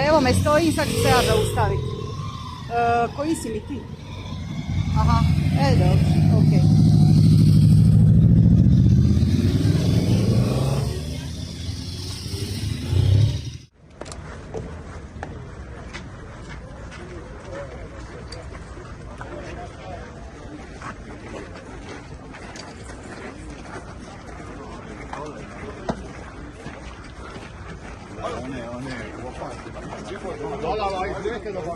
Evo me stoji, sad ću se ja zaustaviti. Koji si mi ti? Aha, dobro, okej. One,我放，结果拿了一个给他放。